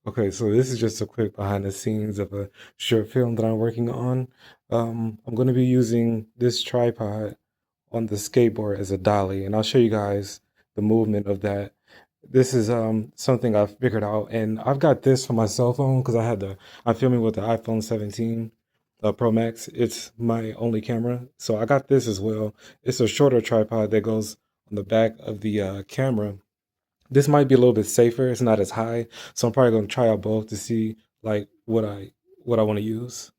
Okay, so this is just a quick behind the scenes of a short film that I'm working on. I'm going to be using this tripod on the skateboard as a dolly, and I'll show you guys the movement of that. This is something I've figured out, and I've got this for my cell phone because I'm filming with the iPhone 17 Pro Max. It's my only camera, so I got this as well. It's a shorter tripod that goes on the back of the camera. This might be a little bit safer. It's not as high, so I'm probably going to try out both to see like what I want to use.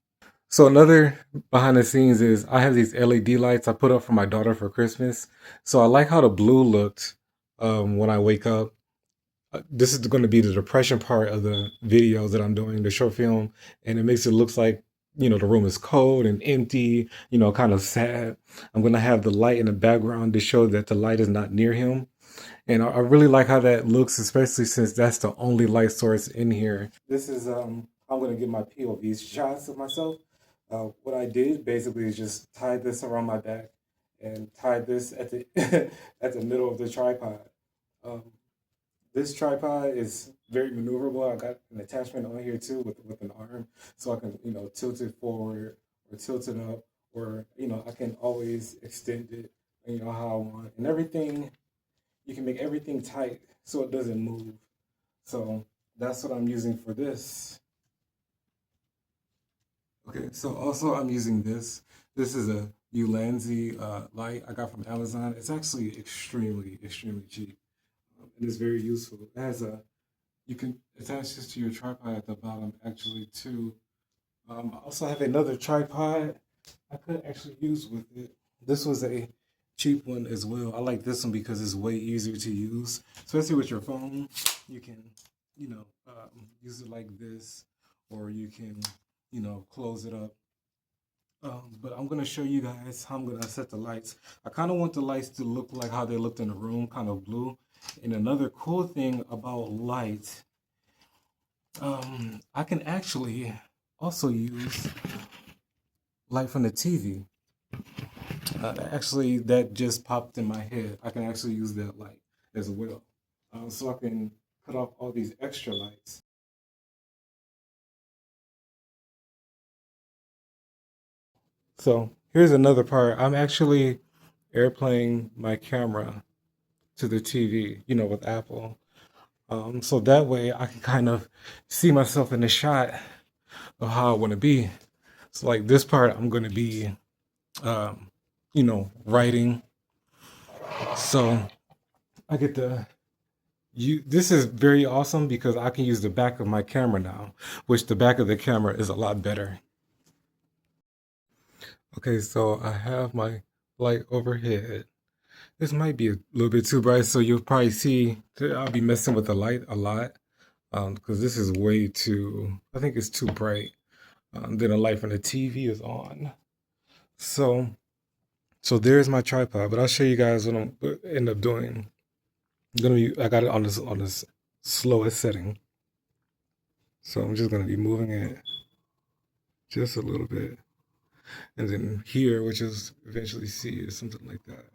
So another behind the scenes is I have these LED lights I put up for my daughter for Christmas. So I like how the blue looked when I wake up. This is going to be the depression part of the videos that I'm doing, the short film, and it makes it look like the room is cold and empty, kind of sad. I'm going to have the light in the background to show that the light is not near him. And I really like how that looks, especially since that's the only light source in here. This is I'm gonna get my POV shots of myself. What I did basically is just tie this around my back and tie this at the at the middle of the tripod. Um, this tripod is very maneuverable. I got an attachment on here too with an arm, so I can tilt it forward or tilt it up, or I can always extend it, how I want, and everything you can make everything tight so it doesn't move. So that's what I'm using for this. Okay, so also I'm using this. This is a Ulanzi light I got from Amazon. It's actually extremely cheap. And it's very useful. It has you can attach this to your tripod at the bottom actually too. I also have another tripod I could actually use with it. This was a cheap one as well. I like this one because it's way easier to use, especially with your phone. You can, use it like this, or you can, close it up. But I'm gonna show you guys how I'm gonna set the lights. I kind of want the lights to look like how they looked in the room, kind of blue. And another cool thing about light, I can actually also use light from the TV. Actually, that just popped in my head. I can actually use that light as well. So I can cut off all these extra lights. So here's another part. I'm actually airplaying my camera to the TV, with Apple. So that way I can kind of see myself in the shot of how I want to be. So like this part, I'm going to be, writing. So I get the this is very awesome because I can use the back of my camera now, which the back of the camera is a lot better. Okay, so I have my light overhead. This might be a little bit too bright, so you'll probably see that I'll be messing with the light a lot because this is way too, I think it's too bright. Then the light from the TV is on. So, so there's my tripod, but I'll show you guys what I'm end up doing. I got it on this slowest setting. So I'm just gonna be moving it just a little bit. And then here, which is eventually C, is something like that.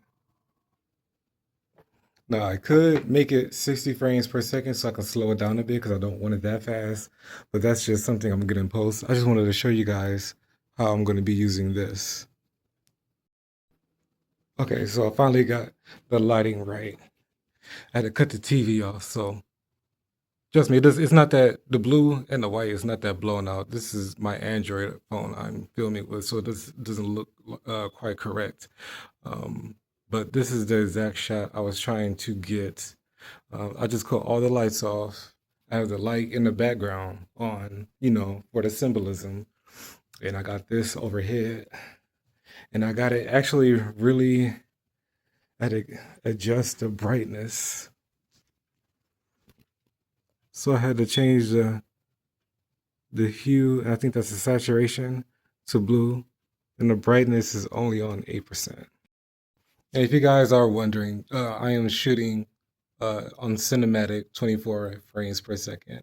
Now I could make it 60 frames per second so I can slow it down a bit because I don't want it that fast. But that's just something I'm gonna post. I just wanted to show you guys how I'm gonna be using this. Okay, so I finally got the lighting right. I had to cut the TV off, so trust me, it's not that the blue and the white is not that blown out. This is my Android phone I'm filming with, so this doesn't look quite correct. But this is the exact shot I was trying to get. I just cut all the lights off. I have the light in the background on, for the symbolism. And I got this overhead. And I got it actually really, I had to adjust the brightness. So I had to change the hue, and I think that's the saturation, to blue, and the brightness is only on 8%. And if you guys are wondering, I am shooting on cinematic 24 frames per second.